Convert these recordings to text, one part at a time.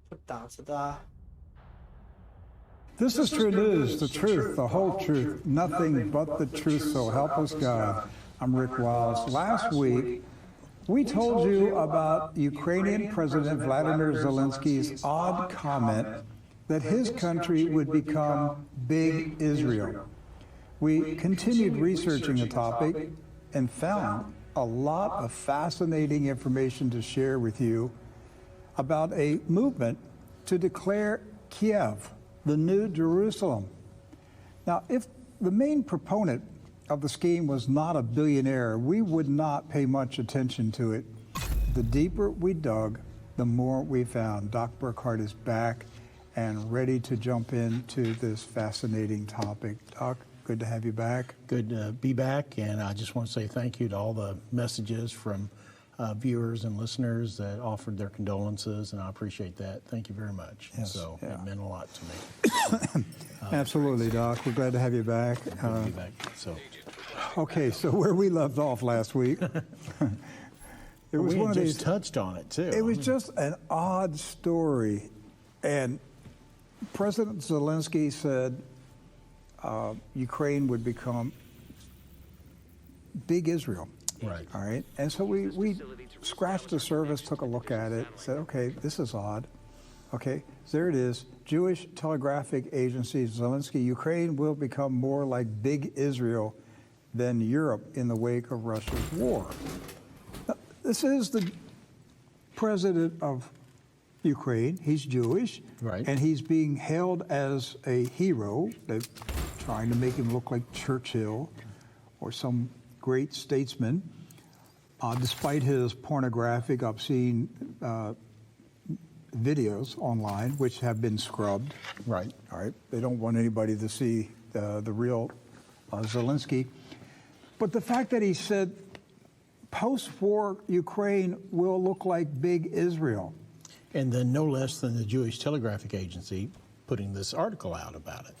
不打着的啊。This is true news, the truth, the whole truth, nothing but the truth, so help us God. I'm Rick Wallace. Last week, we told you about Ukrainian President Vladimir Zelensky's odd comment that his country would become Big Israel. We continued researching the topic and found a lot of fascinating information to share with you about a movement to declare Kiev the new Jerusalem. Now, if the main proponent of the scheme was not a billionaire, we would not pay much attention to it. The deeper we dug, the more we found. Doc Burkhart is back and ready to jump into this fascinating topic. Doc, good to have you back. Good to be back, and I just want to say thank you to all the messages from viewers and listeners that offered their condolences, and I appreciate that. Thank you very much. Yes, so yeah. It meant a lot to me. Absolutely, Doc. We're glad to have you back. Good to be back. Okay, so where we left off last week, it was we one of just these. touched on it too. It was just an odd story, and President Zelensky said Ukraine would become Big Israel. Right. All right. And so we scratched the surface, took a look at it, said, okay, this is odd. Okay, there it is. Jewish Telegraphic Agency, Zelensky, Ukraine will become more like Big Israel than Europe in the wake of Russia's war. Now, this is the president of Ukraine. He's Jewish. Right. And he's being hailed as a hero. They're trying to make him look like Churchill or some great statesman, despite his pornographic, obscene videos online, which have been scrubbed. Right. All right. They don't want anybody to see the real Zelensky. But the fact that he said post-war Ukraine will look like Big Israel. And then no less than the Jewish Telegraphic Agency putting this article out about it.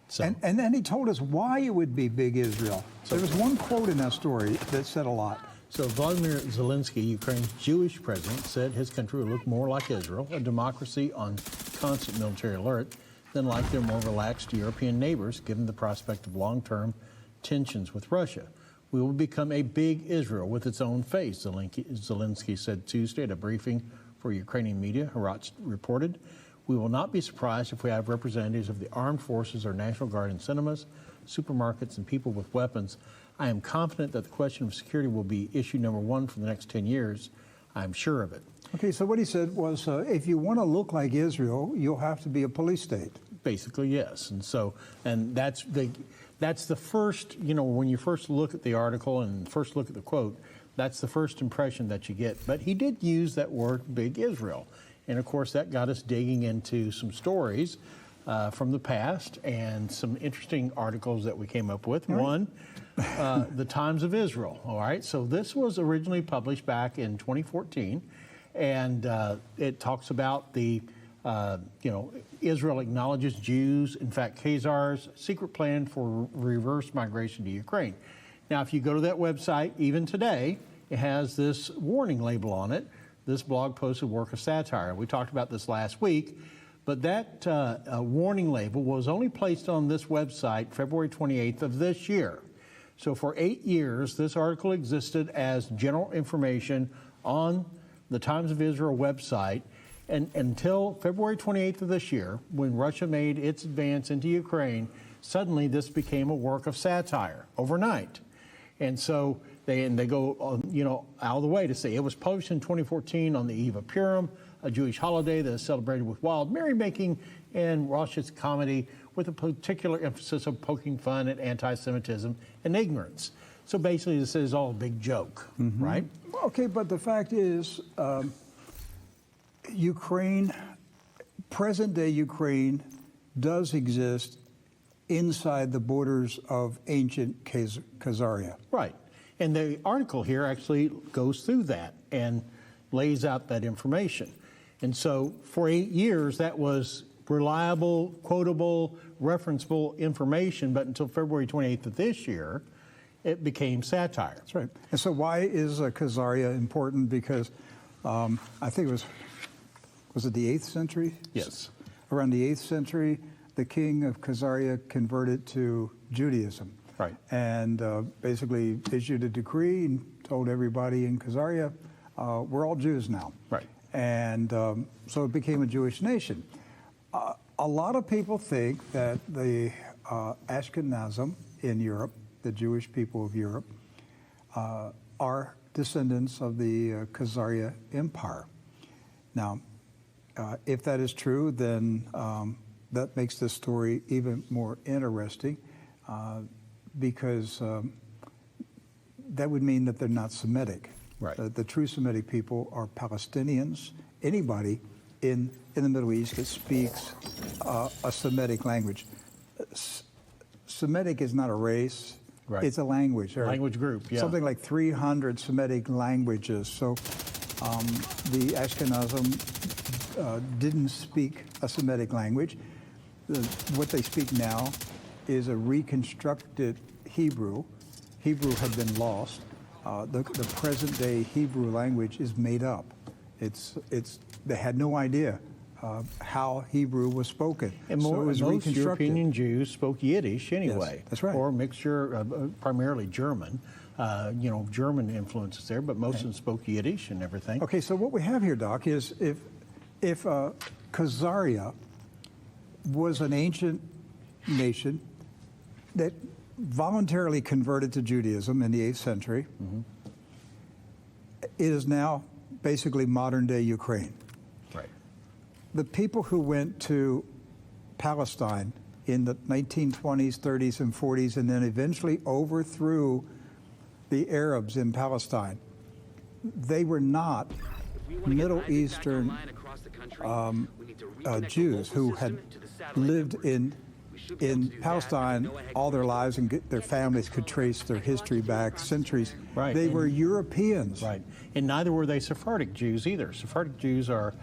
So, And then he told us why it would be Big Israel. There was one quote in that story that said a lot. So Vladimir Zelensky, Ukraine's Jewish president, said his country would look more like Israel, a democracy on constant military alert, than like their more relaxed European neighbors, given the prospect of long-term tensions with Russia. We will become a big Israel with its own face, Zelensky said Tuesday at a briefing for Ukrainian media, Rothchild reported. We will not be surprised if we have representatives of the armed forces or National Guard in cinemas, supermarkets, and people with weapons. I am confident that the question of security will be issue number one for the next 10 years. I'm sure of it. Okay, so what he said was, if you want to look like Israel, you'll have to be a police state. Basically, yes. And that's the first, when you first look at the article and first look at the quote, that's the first impression that you get. But he did use that word, Big Israel. And of course, that got us digging into some stories from the past and some interesting articles that we came up with. One, the Times of Israel. All right. So this was originally published back in 2014. And it talks about the, Israel acknowledges Jews, in fact, Khazars' secret plan for reverse migration to Ukraine. Now, if you go to that website, even today, it has this warning label on it. This blog post is a work of satire. We talked about this last week, but that warning label was only placed on this website February 28th of this year. So for 8 years, this article existed as general information on the Times of Israel website, and until February 28th of this year, when Russia made its advance into Ukraine, suddenly this became a work of satire overnight. And so they go, out of the way to say it was published in 2014 on the eve of Purim, a Jewish holiday that is celebrated with wild merrymaking and raucous comedy with a particular emphasis on poking fun at anti-Semitism and ignorance. So basically, this is all a big joke, right? Okay, but the fact is, Ukraine, present-day Ukraine, does exist inside the borders of ancient Khazaria. Right. And the article here actually goes through that and lays out that information. And so for 8 years, that was reliable, quotable, referenceable information, but until February 28th of this year, it became satire. That's right. And so why is Khazaria important? Because I think it was was it the 8th century? Yes. Around the 8th century, the king of Khazaria converted to Judaism. Right. And basically issued a decree and told everybody in Khazaria, we're all Jews now. Right. And so it became a Jewish nation. A lot of people think that the Ashkenazim in Europe, the Jewish people of Europe, are descendants of the Khazaria Empire. Now, if that is true, then that makes this story even more interesting because that would mean that they're not Semitic. Right. The true Semitic people are Palestinians, anybody in the Middle East that speaks a Semitic language. Semitic is not a race, right. It's a language. There are language group, yeah. Something like 300 Semitic languages. So the Ashkenazim didn't speak a Semitic language. What they speak now is a reconstructed Hebrew. Hebrew had been lost. The present-day Hebrew language is made up. They had no idea how Hebrew was spoken. And so it was most reconstructed. European Jews spoke Yiddish anyway. Yes, that's right. Or a mixture, primarily German. German influences there, but most of them spoke Yiddish and everything. Okay, so what we have here, Doc, is if Khazaria was an ancient nation that voluntarily converted to Judaism in the 8th century, it is now basically modern-day Ukraine. Right. The people who went to Palestine in the 1920s, 30s, and 40s, and then eventually overthrew the Arabs in Palestine, they were not Middle Eastern Jews who had lived in Palestine all their lives and their families could trace their history back centuries. Right. They were Europeans. Right. And neither were they Sephardic Jews either. Sephardic Jews are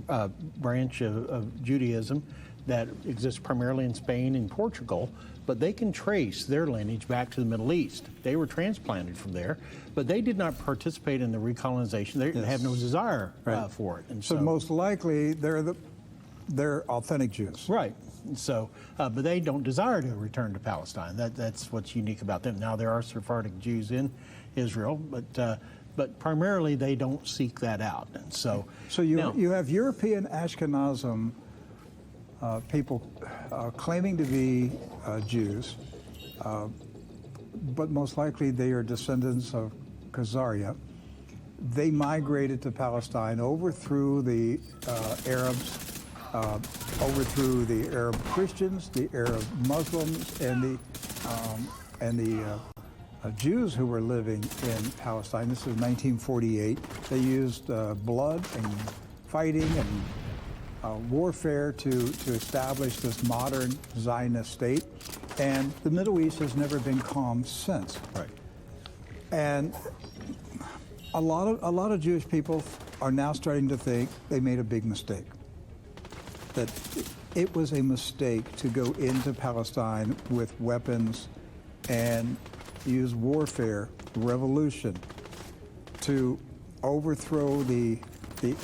a branch of Judaism that exists primarily in Spain and Portugal, but they can trace their lineage back to the Middle East. They were transplanted from there, but they did not participate in the recolonization. They have no desire for it. And so most likely they're authentic Jews. Right. So, but they don't desire to return to Palestine. That's what's unique about them. Now there are Sephardic Jews in Israel, but primarily they don't seek that out. And so you have European Ashkenazim people claiming to be Jews, but most likely they are descendants of Khazaria. They migrated to Palestine, overthrew the Arabs, overthrew the Arab Christians, the Arab Muslims, and the Jews who were living in Palestine. This is 1948. They used blood and fighting and warfare to establish this modern Zionist state, and the Middle East has never been calm since. Right. And a lot of Jewish people are now starting to think they made a big mistake. That it was a mistake to go into Palestine with weapons and use warfare, revolution, to overthrow the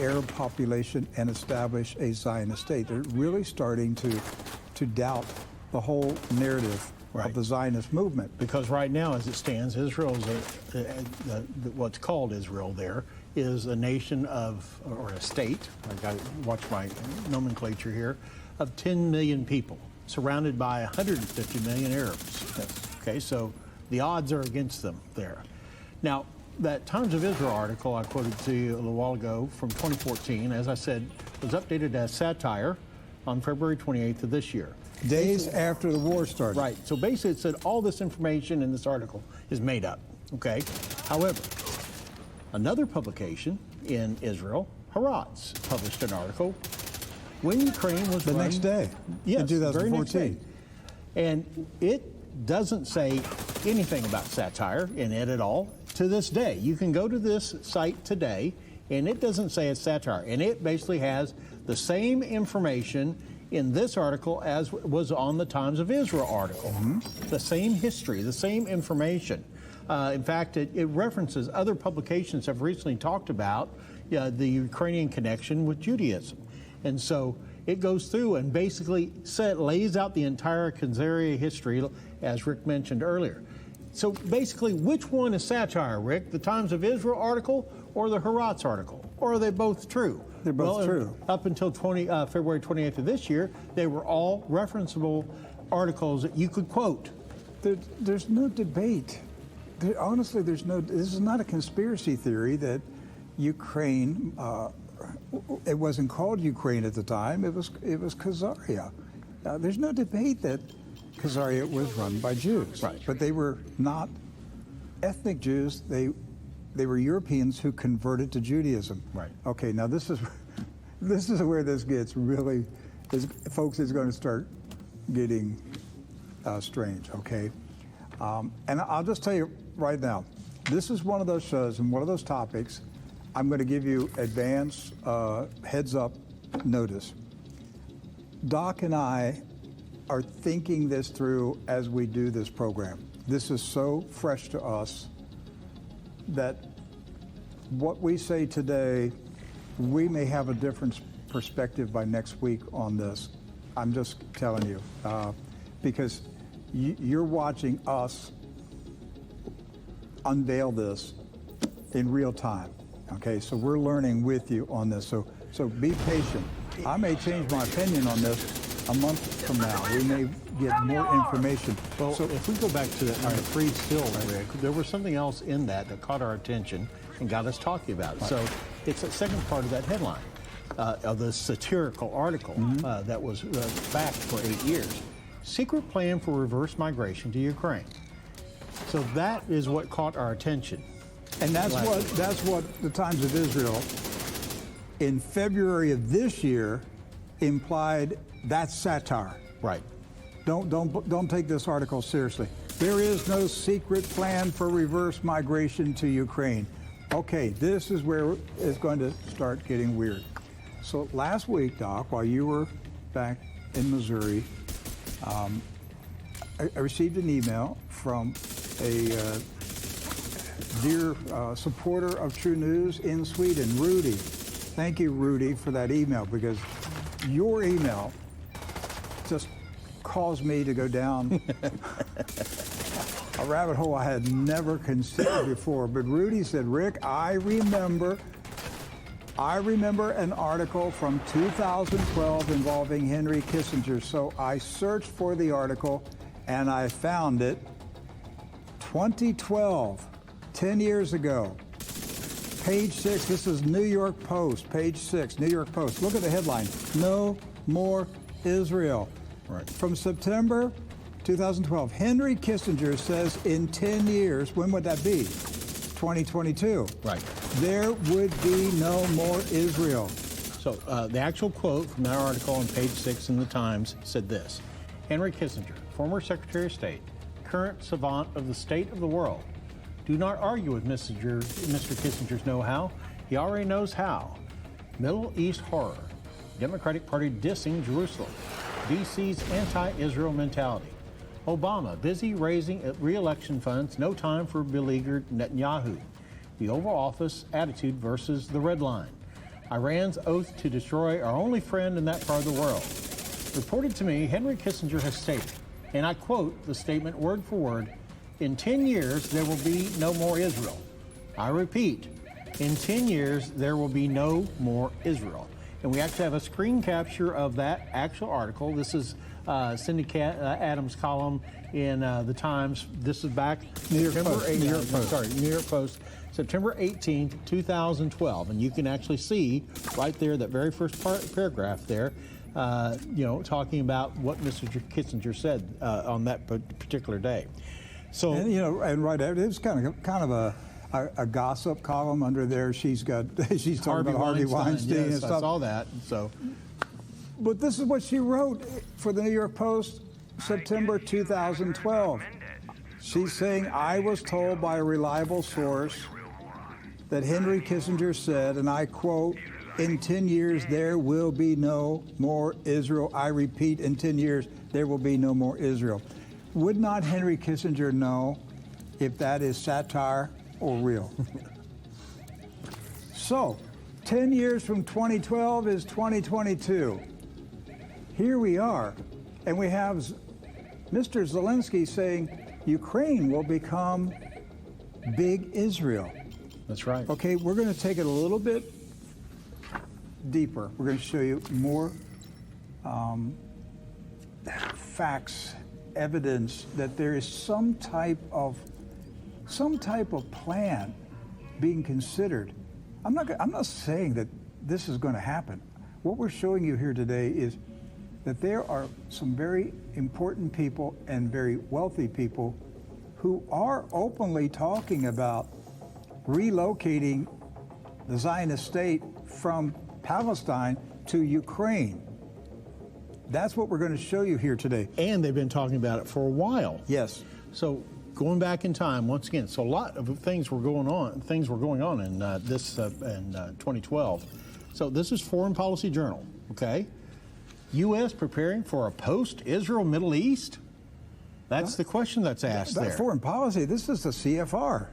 Arab population and establish a Zionist state. They're really starting to doubt the whole narrative of the Zionist movement. Because right now, as it stands, Israel is what's called Israel there is a nation or a state, I got to watch my nomenclature here, of 10 million people, surrounded by 150 million Arabs. Okay, so the odds are against them there. Now, that Times of Israel article I quoted to you a little while ago from 2014, as I said, was updated as satire on February 28th of this year. Days after the war started. Right. So basically it said all this information in this article is made up. Okay. However, another publication in Israel, Haaretz, published an article when Ukraine was the next day. Yes, in 2014. very next day. And it doesn't say anything about satire in it at all to this day. You can go to this site today, and it doesn't say it's satire. And it basically has the same information in this article as was on the Times of Israel article. The same history, the same information. In fact, it references other publications have recently talked about the Ukrainian connection with Judaism. And so it goes through and basically lays out the entire Khazaria history, as Rick mentioned earlier. So basically, which one is satire, Rick? The Times of Israel article or the Haaretz article? Or are they both true? They're both true. Up until February 28th of this year, they were all referenceable articles that you could quote. There's no debate. Honestly, this is not a conspiracy theory that Ukraine, it wasn't called Ukraine at the time, it was Khazaria. There's no debate that Khazaria was run by Jews. Right. But they were not ethnic Jews, they were Europeans who converted to Judaism. Right. Okay, now this is where this gets really, folks, is going to start getting strange, okay? And I'll just tell you right now, this is one of those shows and one of those topics I'm going to give you advance heads up notice. Doc and I are thinking this through as we do this program. This is so fresh to us that what we say today, we may have a different perspective by next week on this. I'm just telling you, because you're watching us unveil this in real time. Okay, so we're learning with you on this. So be patient. I may change my opinion on this a month from now. We may get more information. Well, so if we go back to the free still, Rick, there was something else in that caught our attention and got us talking about it. So it's the second part of that headline of the satirical article that was backed for 8 years. Secret plan for reverse migration to Ukraine. So that is what caught our attention. And that's what the Times of Israel in February of this year implied that's satire. Right. Don't take this article seriously. There is no secret plan for reverse migration to Ukraine. Okay, this is where it's going to start getting weird. So last week, Doc, while you were back in Missouri, I received an email from a dear supporter of True News in Sweden, Rudy. Thank you, Rudy, for that email, because your email just caused me to go down a rabbit hole I had never considered before. But Rudy said, Rick, I remember an article from 2012 involving Henry Kissinger. So I searched for the article and I found it. 2012, 10 years ago. Page 6, this is New York Post, page 6, New York Post. Look at the headline, No More Israel. Right. From September 2012, Henry Kissinger says in 10 years, when would that be? 2022. Right. There would be no more Israel. So the actual quote from that article on page 6 in the Times said this: Henry Kissinger, former Secretary of State, current savant of the state of the world. Do not argue with Mr. Kissinger's know-how. He already knows how. Middle East horror. Democratic Party dissing Jerusalem. DC's anti-Israel mentality. Obama busy raising re-election funds, no time for beleaguered Netanyahu. The Oval Office attitude versus the red line. Iran's oath to destroy our only friend in that part of the world. Reported to me, Henry Kissinger has stated, and I quote the statement word for word, in 10 years, there will be no more Israel. I repeat, in 10 years, there will be no more Israel. And we actually have a screen capture of that actual article. This is Cindy Adams' column in the Times. This is back New York Post, September 18th, 2012. And you can actually see right there, that very first paragraph there, talking about what Mr. Kissinger said on that particular day. So, and right after, it's kind of a gossip column under there. She's talking about Harvey Weinstein yes, and stuff. I saw that. So, but this is what she wrote for the New York Post, September 2012. She's saying, I was told by a reliable source that Henry Kissinger said, and I quote, in 10 years there will be no more Israel. I repeat, in 10 years there will be no more Israel. Would not Henry Kissinger know if that is satire or real? So, 10 years from 2012 is 2022. Here we are, and we have Mr. Zelensky saying Ukraine will become big Israel. That's right. Okay, we're going to take it a little bit deeper. We're going to show you more facts, evidence that there is some type of plan being considered. I'm not saying that this is going to happen. What we're showing you here today is that there are some very important people and very wealthy people who are openly talking about relocating the Zionist state from Palestine to Ukraine. That's what we're going to show you here today. And they've been talking about it for a while. Yes. So going back in time once again, so a lot of things were going on. Things were going on in in 2012. So this is Foreign Policy Journal. Okay, U.S. preparing for a post-Israel Middle East. That's the question that's asked there. Foreign policy. This is the CFR.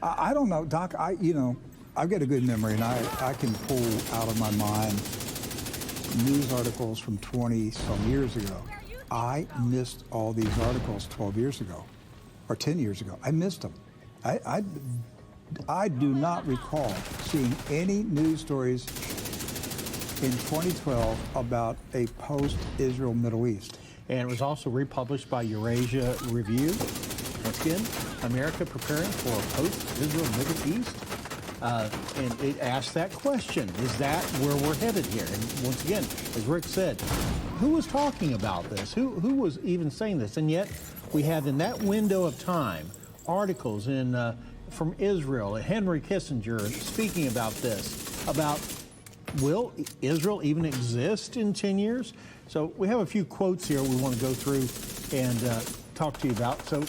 I don't know, Doc. I've got a good memory, and I can pull out of my mind news articles from 20-some years ago. I missed all these articles 12 years ago, or 10 years ago. I missed them. I do not recall seeing any news stories in 2012 about a post-Israel Middle East. And it was also republished by Eurasia Review. Once again, America preparing for a post-Israel Middle East. And it asked that question, is that where we're headed here? And once again, as Rick said, who was talking about this? Who was even saying this? And yet we have in that window of time articles from Israel, Henry Kissinger speaking about this, about will Israel even exist in 10 years? So we have a few quotes here we want to go through and talk to you about. So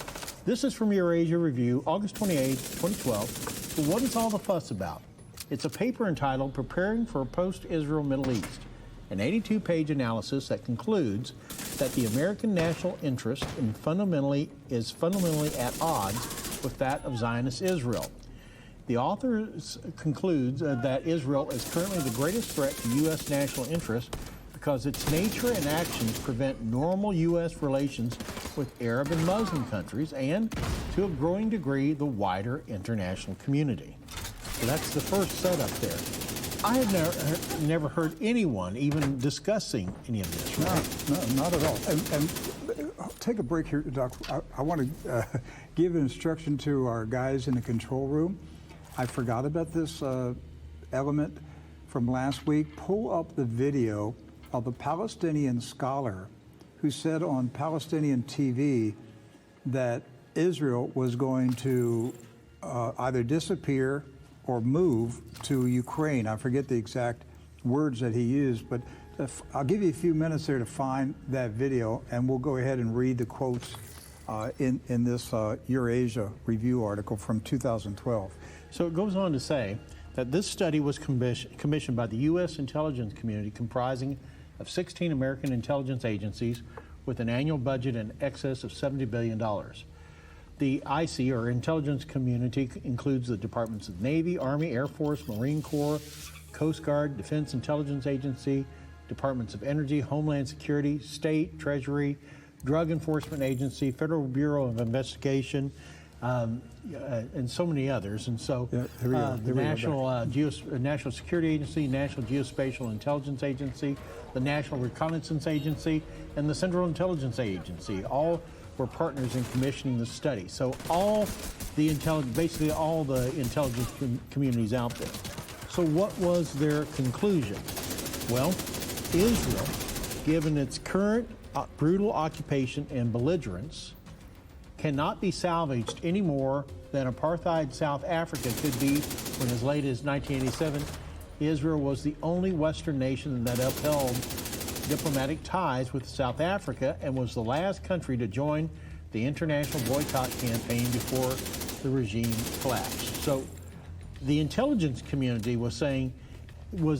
this is from Eurasia Review, August 28, 2012. So what is all the fuss about? It's a paper entitled Preparing for a Post-Israel Middle East, an 82-page analysis that concludes that the American national interest is fundamentally at odds with that of Zionist Israel. The authors concludes that Israel is currently the greatest threat to U.S. national interest because its nature and actions prevent normal U.S. relations with Arab and Muslim countries and, to a growing degree, the wider international community. So that's the first setup there. I have never heard anyone even discussing any of this. Right? No, not at all. And take a break here, Doc. I want to give an instruction to our guys in the control room. I forgot about this element from last week. Pull up the video of the Palestinian scholar who said on Palestinian TV that Israel was going to either disappear or move to Ukraine. I forget the exact words that he used, but I'll give you a few minutes there to find that video, and we'll go ahead and read the quotes in this Eurasia Review article from 2012. So it goes on to say that this study was commissioned by the U.S. intelligence community comprising of 16 American intelligence agencies with an annual budget in excess of $70 billion. The IC, or intelligence community, includes the Departments of Navy, Army, Air Force, Marine Corps, Coast Guard, Defense Intelligence Agency, Departments of Energy, Homeland Security, State, Treasury, Drug Enforcement Agency, Federal Bureau of Investigation, and so many others. And so the National Security Agency, National Geospatial Intelligence Agency, the National Reconnaissance Agency, and the Central Intelligence Agency all were partners in commissioning the study. So basically all the intelligence communities out there. So what was their conclusion? Well, Israel, given its current brutal occupation and belligerence, cannot be salvaged any more than apartheid South Africa could be when as late as 1987, Israel was the only Western nation that upheld diplomatic ties with South Africa and was the last country to join the international boycott campaign before the regime collapsed. So the intelligence community was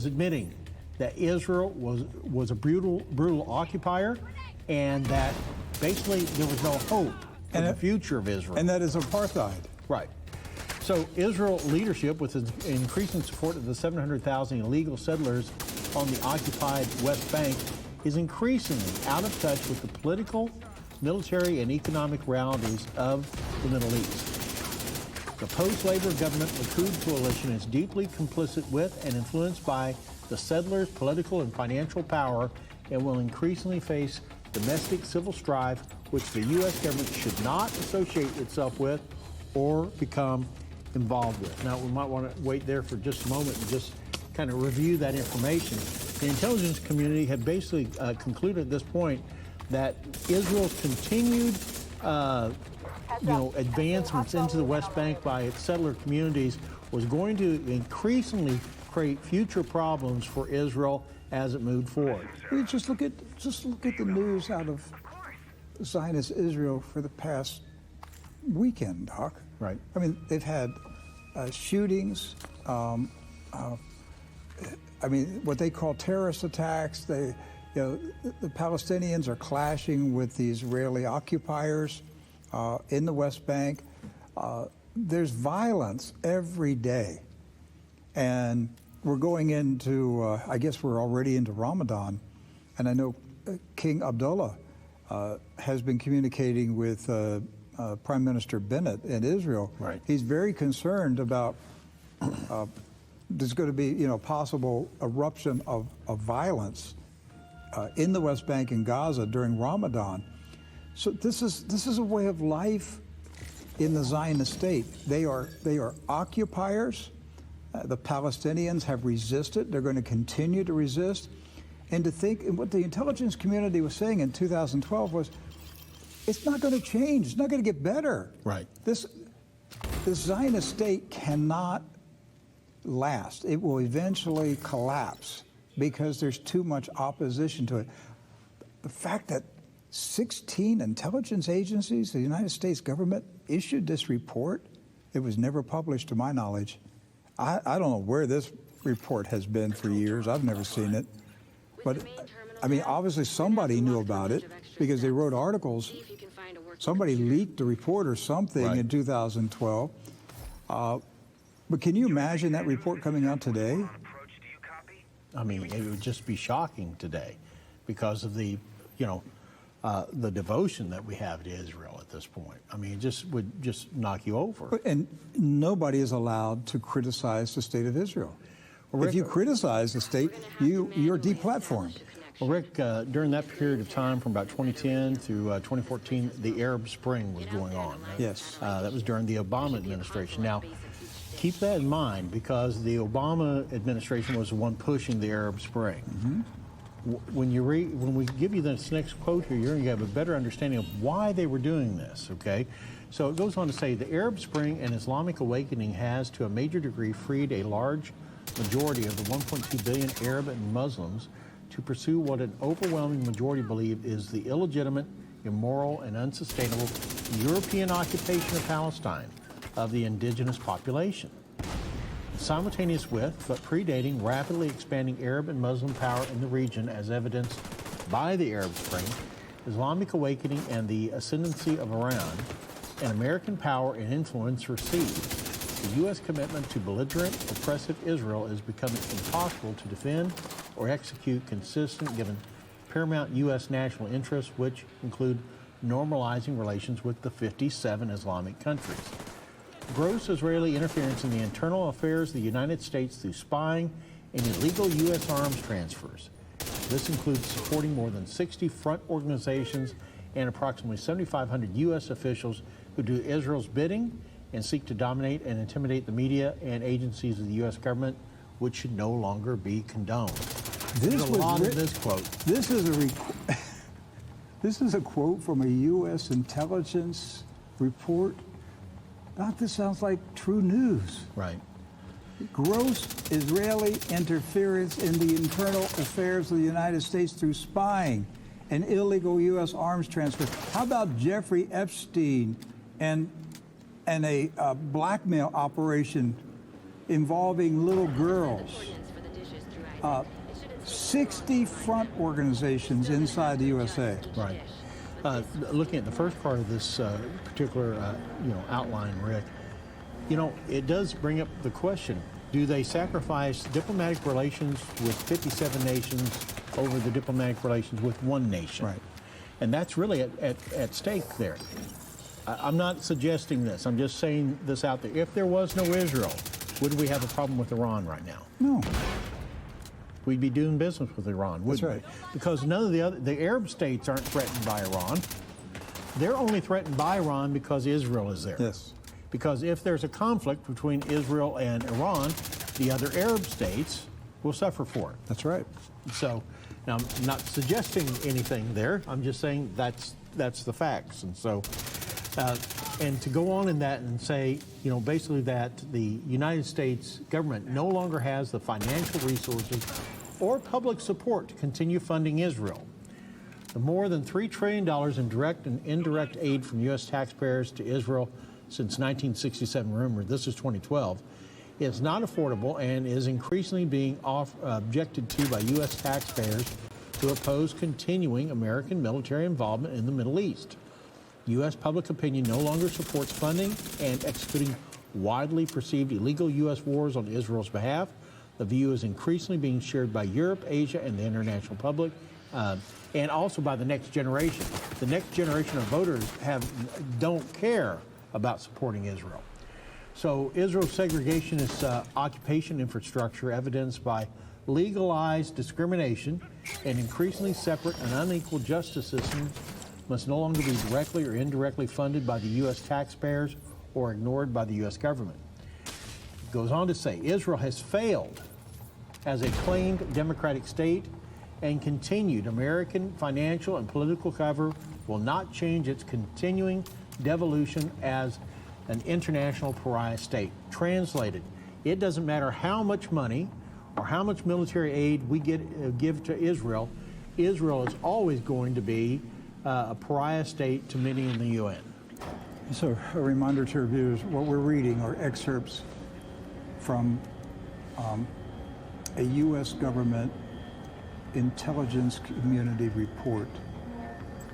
admitting that Israel was a brutal occupier and that basically there was no hope for the future of Israel. And that is apartheid. Right. So Israel leadership, with its increasing support of the 700,000 illegal settlers on the occupied West Bank, is increasingly out of touch with the political, military, and economic realities of the Middle East. The post-Labor government Likud coalition is deeply complicit with and influenced by the settlers' political and financial power, and will increasingly face domestic civil strife, which the U.S. government should not associate itself with or become involved with. Now, we might want to wait there for just a moment and just kind of review that information. The intelligence community had basically concluded at this point that Israel's continued advancements into the West Bank by its settler communities was going to increasingly create future problems for Israel as it moved forward. Just look at the news out of Zionist Israel for the past weekend, Doc. Right. I mean, they've had shootings. What they call terrorist attacks. The Palestinians are clashing with the Israeli occupiers in the West Bank. There's violence every day, and we're going into, I guess we're already into Ramadan, and I know King Abdullah has been communicating with Prime Minister Bennett in Israel. Right. He's very concerned about there's going to be, possible eruption of violence in the West Bank and Gaza during Ramadan. So this is a way of life in the Zionist state. They are occupiers. The Palestinians have resisted. They're going to continue to resist. And to think, and what the intelligence community was saying in 2012 was, it's not going to change. It's not going to get better. Right. This Zionist state cannot last. It will eventually collapse because there's too much opposition to it. The fact that 16 intelligence agencies, the United States government, issued this report, it was never published to my knowledge. I don't know where this report has been for years. I've never seen it. But, I mean, obviously somebody knew about it because they wrote articles. Somebody leaked the report or something in 2012. But can you imagine that report coming out today? I mean, it would just be shocking today because of the devotion that we have to Israel at this point. I mean, it would just knock you over. And nobody is allowed to criticize the state of Israel. Well, Rick, if you criticize the state, you're deplatformed. Well, Rick, during that period of time from about 2010 through 2014, the Arab Spring was going on. Right? Yes. That was during the Obama administration. Now, keep that in mind because the Obama administration was the one pushing the Arab Spring. Mm-hmm. When we give you this next quote here, you're going to have a better understanding of why they were doing this, okay? So it goes on to say, the Arab Spring and Islamic awakening has, to a major degree, freed a large majority of the 1.2 billion Arab and Muslims to pursue what an overwhelming majority believe is the illegitimate, immoral, and unsustainable European occupation of Palestine of the indigenous population. Simultaneous with, but predating, rapidly expanding Arab and Muslim power in the region as evidenced by the Arab Spring, Islamic awakening, and the ascendancy of Iran, and American power and influence recede, the U.S. commitment to belligerent, oppressive Israel is becoming impossible to defend or execute consistent given paramount U.S. national interests, which include normalizing relations with the 57 Islamic countries. Gross Israeli interference in the internal affairs of the United States through spying and illegal U.S. arms transfers. This includes supporting more than 60 front organizations and approximately 7,500 U.S. officials who do Israel's bidding and seek to dominate and intimidate the media and agencies of the U.S. government, which should no longer be condoned. There's a lot of this quote. This is a quote from a U.S. intelligence report. Doc, this sounds like true news. Right. Gross Israeli interference in the internal affairs of the United States through spying and illegal U.S. arms transfer. How about Jeffrey Epstein and a blackmail operation involving little girls? 60 front organizations inside the USA. Right. Looking at the first part of this particular outline, Rick, it does bring up the question, do they sacrifice diplomatic relations with 57 nations over the diplomatic relations with one nation? Right. And that's really at stake there. I'm not suggesting this. I'm just saying this out there. If there was no Israel, would we have a problem with Iran right now? No. We'd be doing business with Iran, wouldn't That's right. we? Because none of the Arab states aren't threatened by Iran. They're only threatened by Iran because Israel is there. Yes. Because if there's a conflict between Israel and Iran, the other Arab states will suffer for it. That's right. So, now I'm not suggesting anything there. I'm just saying that's the facts. And so, and to go on in that and say, basically that the United States government no longer has the financial resources or public support to continue funding Israel. The more than $3 trillion in direct and indirect aid from U.S. taxpayers to Israel since 1967, remember, this is 2012, is not affordable and is increasingly being objected to by U.S. taxpayers who oppose continuing American military involvement in the Middle East. U.S. public opinion no longer supports funding and executing widely perceived illegal U.S. wars on Israel's behalf. The view is increasingly being shared by Europe, Asia, and the international public, and also by the next generation. The next generation of voters don't care about supporting Israel. So Israel's segregationist occupation infrastructure, evidenced by legalized discrimination and increasingly separate and unequal justice systems, must no longer be directly or indirectly funded by the U.S. taxpayers or ignored by the U.S. government. It goes on to say, Israel has failed as a claimed democratic state, and continued American financial and political cover will not change its continuing devolution as an international pariah state. Translated, it doesn't matter how much money or how much military aid we give to Israel, Israel is always going to be a pariah state to many in the UN. So a reminder to our viewers, what we're reading are excerpts from a U.S. government intelligence community report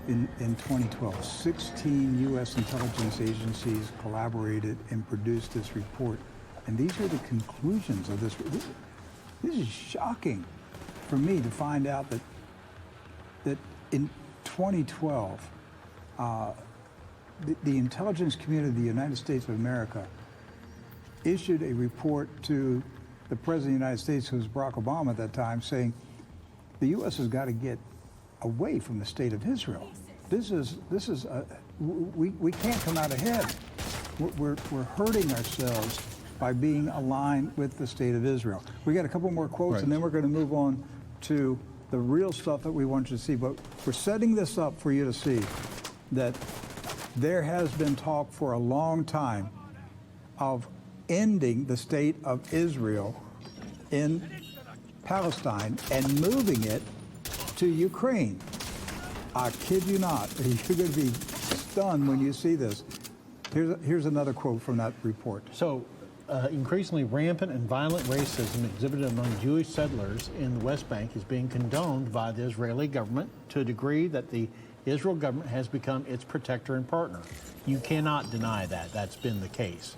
in 2012. 16 U.S. intelligence agencies collaborated and produced this report. And these are the conclusions of this. This is shocking for me to find out that in 2012, the intelligence community of the United States of America issued a report to the President of the United States, who was Barack Obama at that time, saying the U.S. has got to get away from the state of Israel. We can't come out ahead. We're hurting ourselves by being aligned with the state of Israel. We got a couple more quotes, Right. and then we're going to move on to the real stuff that we want you to see. But we're setting this up for you to see that there has been talk for a long time of ending the state of Israel in Palestine and moving it to Ukraine. I kid you not. You're going to be stunned when you see this. Here's another quote from that report. So, increasingly rampant and violent racism exhibited among Jewish settlers in the West Bank is being condoned by the Israeli government to a degree that the Israel government has become its protector and partner. You cannot deny that. That's been the case.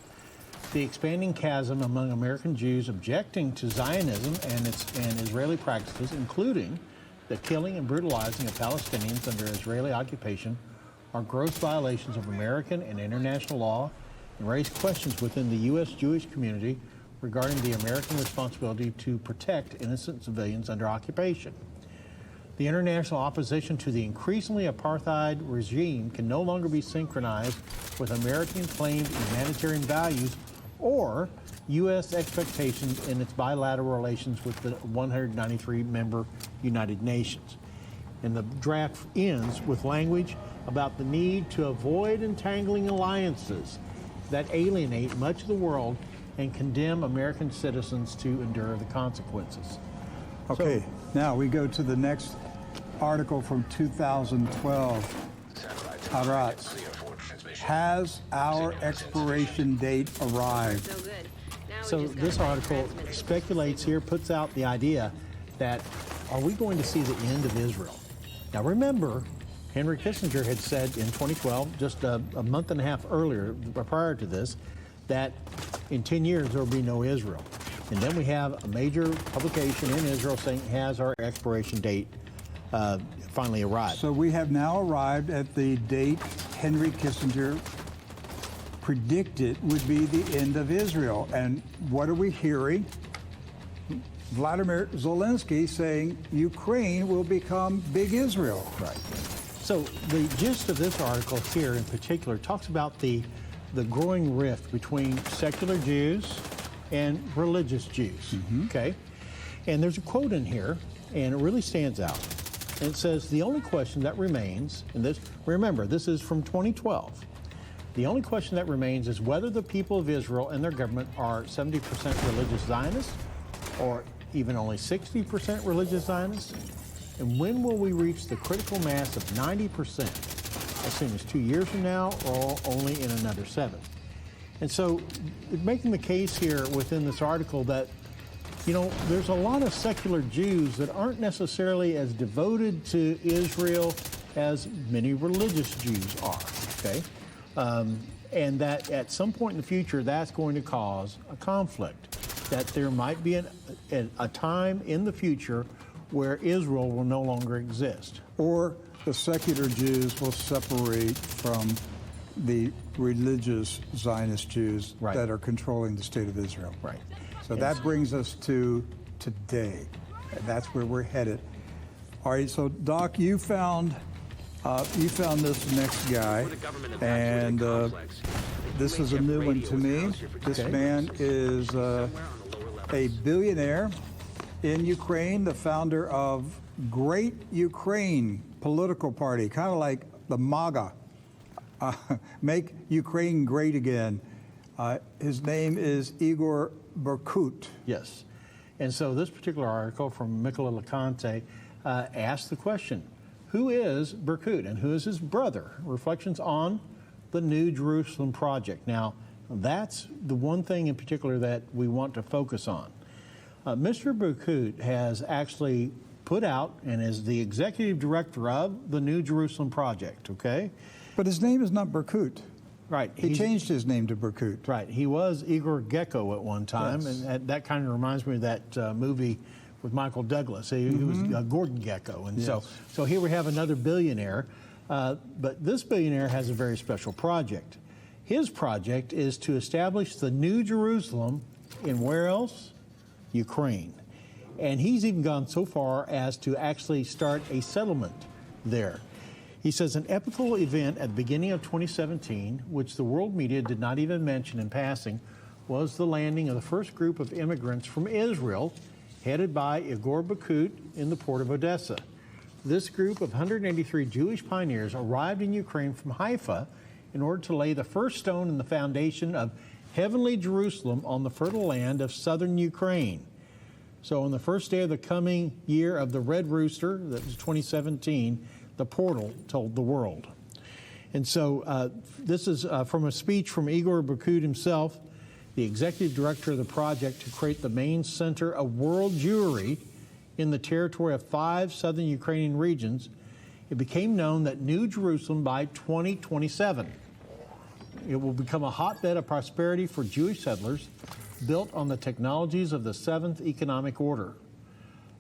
The expanding chasm among American Jews objecting to Zionism and Israeli practices, including the killing and brutalizing of Palestinians under Israeli occupation, are gross violations of American and international law and raise questions within the U.S. Jewish community regarding the American responsibility to protect innocent civilians under occupation. The international opposition to the increasingly apartheid regime can no longer be synchronized with American claimed humanitarian values or U.S. expectations in its bilateral relations with the 193-member United Nations. And the draft ends with language about the need to avoid entangling alliances that alienate much of the world and condemn American citizens to endure the consequences. Okay, now we go to the next article from 2012. Haratz. Has our expiration date arrived? So this article speculates here, puts out the idea that, are we going to see the end of Israel? Now remember, Henry Kissinger had said in 2012, just a month and a half earlier, prior to this, that in 10 years there will be no Israel. And then we have a major publication in Israel saying has our expiration date finally arrived. So we have now arrived at the date Henry Kissinger predicted would be the end of Israel. And what are we hearing? Vladimir Zelensky saying Ukraine will become big Israel. Right. So the gist of this article here in particular talks about the growing rift between secular Jews and religious Jews. Okay? And there's a quote in here, and it really stands out. And it says, the only question that remains, and this, remember, this is from 2012. The only question that remains is whether the people of Israel and their government are 70% religious Zionists or even only 60% religious Zionists. And when will we reach the critical mass of 90%? As soon as 2 years from now or only in another 7? And so making the case here within this article that, you know, there's a lot of secular Jews that aren't necessarily as devoted to Israel as many religious Jews are, okay? And that at some point in the future, that's going to cause a conflict, that there might be a time in the future where Israel will no longer exist. Or the secular Jews will separate from the religious Zionist Jews that are controlling the state of Israel. Right. So that brings us to today. And that's where we're headed. All right, so Doc, you found this next guy, and this is a new one to me. This man is a billionaire in Ukraine, the founder of Great Ukraine political party, kind of like the MAGA, Make Ukraine Great Again. His name is Igor Berkut. Yes. And so this particular article from Michaela LeConte asked the question, who is Berkut and who is his brother? Reflections on the New Jerusalem Project. Now, that's the one thing in particular that we want to focus on. Mr. Berkut has actually put out and is the executive director of the New Jerusalem Project, okay? But his name is not Berkut. Right. He changed his name to Berkut. Right. He was Igor Gecko at one time, Yes. and that kind of reminds me of that movie with Michael Douglas. He was Gordon Gecko. And Yes. so here we have another billionaire, but this billionaire has a very special project. His project is to establish the New Jerusalem in where else? Ukraine. And he's even gone so far as to actually start a settlement there. He says an epical event at the beginning of 2017, which the world media did not even mention in passing, was the landing of the first group of immigrants from Israel, headed by Igor Berkut in the port of Odessa. This group of 183 Jewish pioneers arrived in Ukraine from Haifa in order to lay the first stone in the foundation of heavenly Jerusalem on the fertile land of southern Ukraine. So on the first day of the coming year of the Red Rooster, that was 2017, the portal told the world. And so this is from a speech from Igor Berkut himself, the executive director of the project to create the main center of world Jewry in the territory of 5 southern Ukrainian regions. It became known that New Jerusalem by 2027. It will become a hotbed of prosperity for Jewish settlers built on the technologies of the 7th economic order.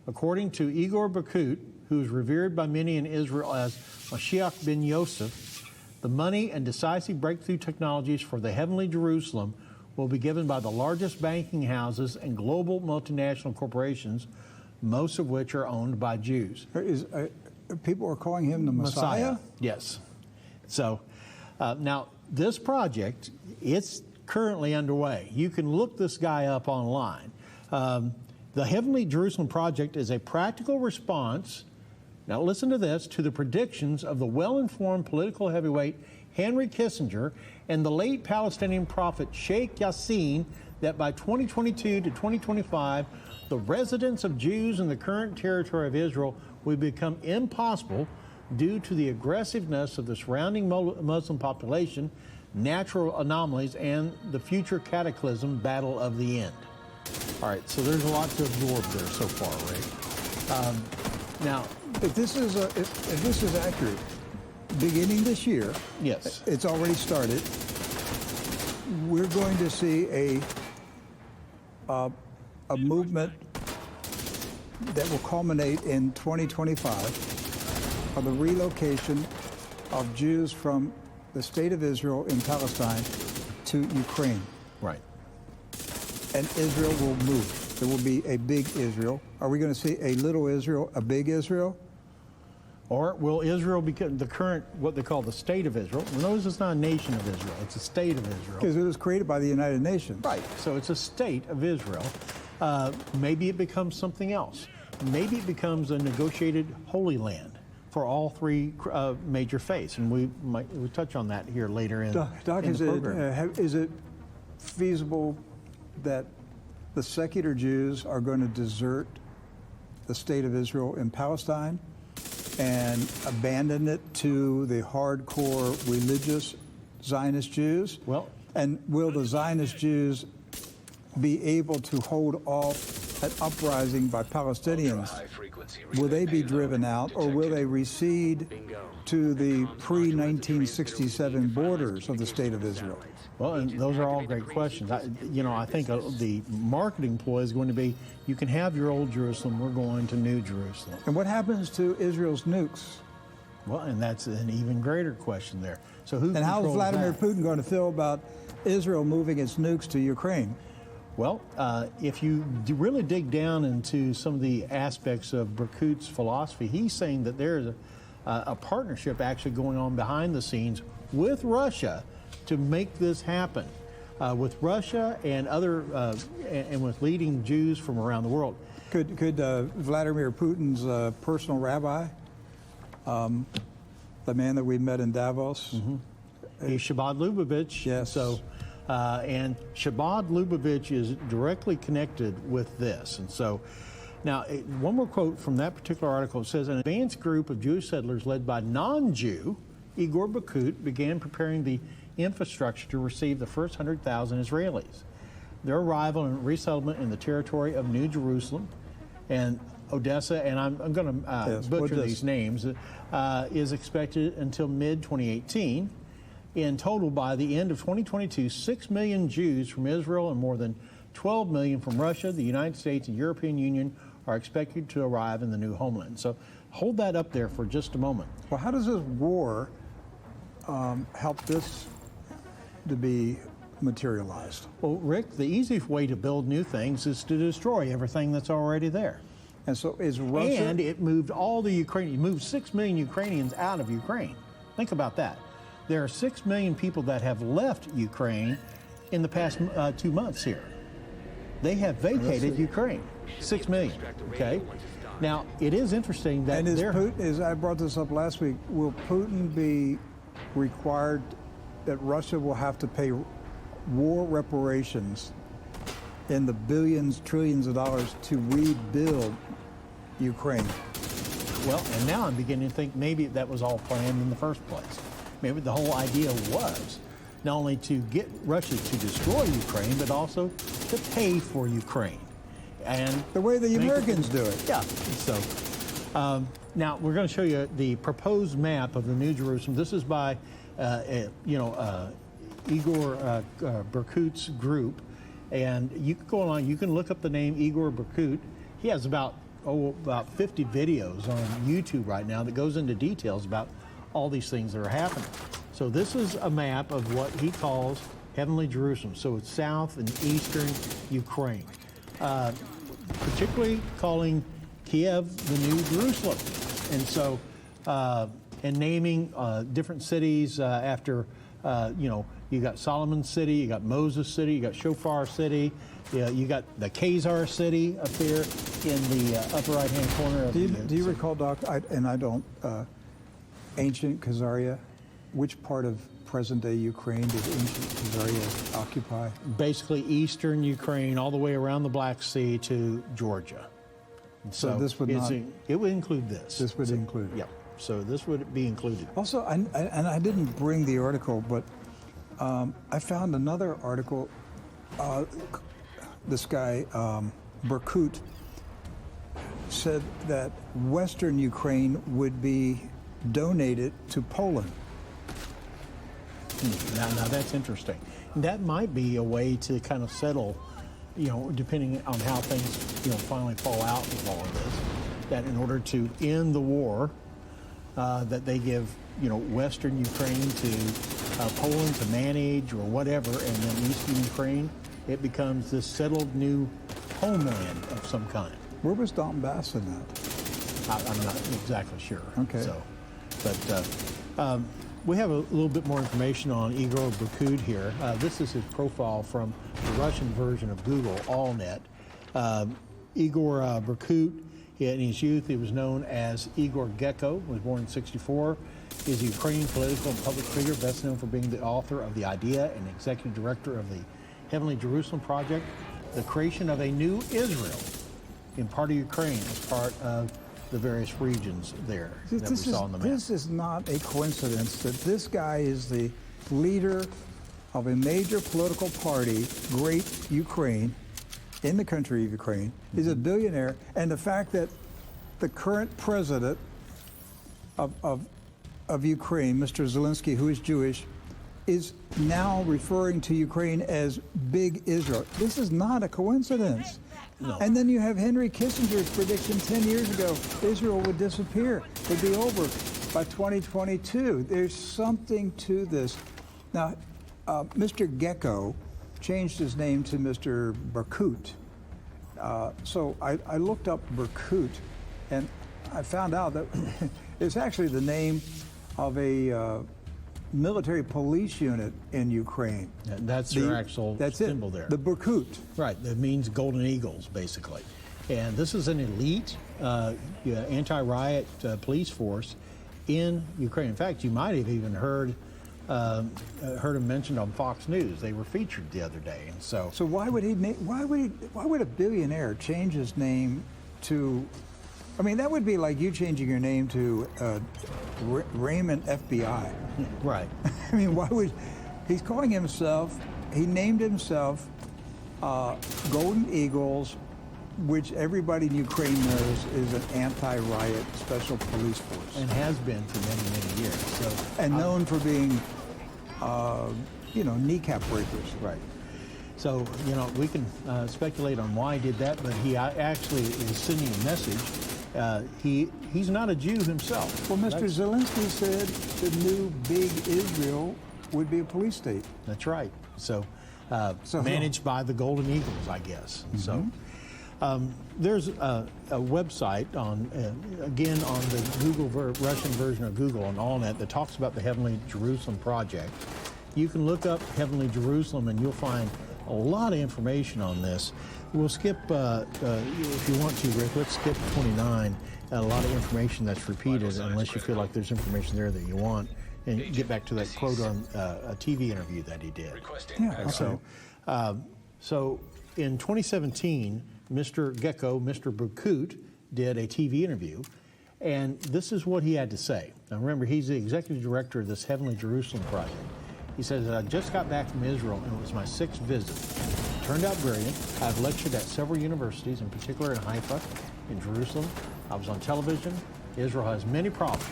According to Igor Berkut, who is revered by many in Israel as Mashiach ben Yosef, the money and decisive breakthrough technologies for the heavenly Jerusalem will be given by the largest banking houses and global multinational corporations, most of which are owned by Jews. People are calling him the Messiah? Yes. So now this project, it's currently underway. You can look this guy up online. The Heavenly Jerusalem Project is a practical response, now listen to this, to the predictions of the well-informed political heavyweight Henry Kissinger and the late Palestinian prophet Sheikh Yassin that by 2022 to 2025, the residence of Jews in the current territory of Israel will become impossible due to the aggressiveness of the surrounding Muslim population, natural anomalies, and the future cataclysm battle of the end. All right, so there's a lot to absorb there so far, Ray. Now, if this is accurate, beginning this year, yes, it's already started. we're going to see a movement that will culminate in 2025 of the relocation of Jews from the state of Israel in Palestine to Ukraine. Right. And Israel will move. There will be a big Israel. Are we going to see a little Israel, a big Israel? Or will Israel become the current, what they call the state of Israel? Notice it's not a nation of Israel, it's a state of Israel. Because it was created by the United Nations. Right, so it's a state of Israel. Maybe it becomes something else. Maybe it becomes a negotiated Holy Land for all three major faiths, and we'll touch on that here later in, Doc, in the program. Is it feasible that the secular Jews are going to desert the state of Israel in Palestine and abandon it to the hardcore religious Zionist Jews? Well, and will the Zionist Jews be able to hold off an uprising by Palestinians? Will they be driven out, or will they recede to the pre-1967 borders of the state of Israel? Well, and those are all great questions. I think the marketing ploy is going to be, you can have your old Jerusalem, we're going to New Jerusalem. And what happens to Israel's nukes? Well, and that's an even greater question there. So who and how is controls Vladimir that? Putin going to feel about Israel moving its nukes to Ukraine? Well, if you really dig down into some of the aspects of Berkut's philosophy, he's saying that there's a partnership actually going on behind the scenes with Russia to make this happen, with Russia and other and with leading Jews from around the world. Could Vladimir Putin's personal rabbi, the man that we met in Davos, He's Shabbat Lubavitch. Yes. So, and Shabbat Lubavitch is directly connected with this. And so, now, one more quote from that particular article. It says, an advanced group of Jewish settlers led by non-Jew Igor Berkut began preparing the infrastructure to receive the first 100,000 Israelis. Their arrival and resettlement in the territory of New Jerusalem and Odessa, and I'm going to butcher these names, is expected until mid-2018. In total, by the end of 2022, 6 million Jews from Israel and more than 12 million from Russia, the United States, and European Union are expected to arrive in the new homeland. So hold that up there for just a moment. Well, how does this war help this to be materialized? Well, Rick, the easiest way to build new things is to destroy everything that's already there. And so is Russia... And it moved all the Ukrainians, moved 6 million Ukrainians out of Ukraine. Think about that. There are 6 million people that have left Ukraine in the past 2 months here. They have vacated Ukraine. 6 million, okay? Now, it is interesting that... And is Putin, I brought this up last week, will Putin be required that Russia will have to pay war reparations in the billions, trillions of dollars to rebuild Ukraine? Well, and now I'm beginning to think maybe that was all planned in the first place. Maybe the whole idea was not only to get Russia to destroy Ukraine, but also to pay for Ukraine. And the way the Americans do it. Yeah. So now we're going to show you the proposed map of the New Jerusalem. This is by, Igor Berkut's group. And you can go online, you can look up the name Igor Berkut. He has about 50 videos on YouTube right now that goes into details about all these things that are happening. So this is a map of what he calls Heavenly Jerusalem. So it's south and eastern Ukraine, particularly calling Kiev the New Jerusalem. And so, and naming different cities after, you got Solomon City, you got Moses City, you got Shofar City, you got the Khazar City up there in the upper right-hand corner of Do you recall, Doc, ancient Khazaria? Which part of present-day Ukraine did ancient Khazaria occupy? Basically eastern Ukraine, all the way around the Black Sea to Georgia. And so this would not... It would include this. This would include it. Yeah. So this would be included. Also, I didn't bring the article, but I found another article. This guy, Berkut, said that Western Ukraine would be donated to Poland. Now that's interesting. That might be a way to kind of settle, depending on how things, finally fall out with all of this, that in order to end the war, that they give, Western Ukraine to Poland to manage or whatever, and then Eastern Ukraine, it becomes this settled new homeland of some kind. Where was Donbass in that? I'm not exactly sure. Okay. So, but we have a little bit more information on Igor Berkut here. This is his profile from the Russian version of Google, AllNet. Igor Berkut, in his youth, he was known as Igor Gecko, was born in '64. Is a Ukrainian political and public figure, best known for being the author of the idea and executive director of the Heavenly Jerusalem Project, the creation of a new Israel in part of Ukraine as part of the various regions there that we saw on the map. This is not a coincidence that this guy is the leader of a major political party, Great Ukraine, in the country of Ukraine. He's a billionaire, and the fact that the current president of Ukraine, Mr. Zelensky, who is Jewish, is now referring to Ukraine as Big Israel. This is not a coincidence. No. And then you have Henry Kissinger's prediction 10 years ago, Israel would disappear, would be over by 2022. There's something to this. Now, Mr. Gecko changed his name to Mr. Berkut. So I looked up Berkut, and I found out that it's actually the name of a military police unit in Ukraine. That's their actual symbol there. The Berkut. Right, that means golden eagles, basically. And this is an elite anti-riot police force in Ukraine. In fact, you might have even heard him mentioned on Fox News. They were featured the other day, and so why would a billionaire change his name to? I mean, that would be like you changing your name to Raymond FBI. Right. I mean, why would he's calling himself? He named himself Golden Eagles, which everybody in Ukraine knows is an anti-riot special police force, and has been for many, many years. So, and known for being, kneecap breakers. Right. So, we can speculate on why he did that, but he actually is sending a message. He's not a Jew himself. Well, Mr. Zelensky said the new Big Israel would be a police state. That's right. So managed by the Golden Eagles, I guess. Mm-hmm. So there's a website again on the Google Russian version of Google on AllNet that talks about the Heavenly Jerusalem Project. You can look up Heavenly Jerusalem and you'll find a lot of information on this. We'll skip, if you want to, Rick, let's skip 29. A lot of information that's repeated unless you feel like there's information there that you want. And get back to that quote on a TV interview that he did. Yeah, okay. So in 2017, Mr. Gecko, Mr. Berkut, did a TV interview, and this is what he had to say. Now remember, he's the executive director of this Heavenly Jerusalem Project. He says, I just got back from Israel, and it was my 6th visit. It turned out brilliant. I've lectured at several universities, in particular in Haifa, in Jerusalem. I was on television. Israel has many problems.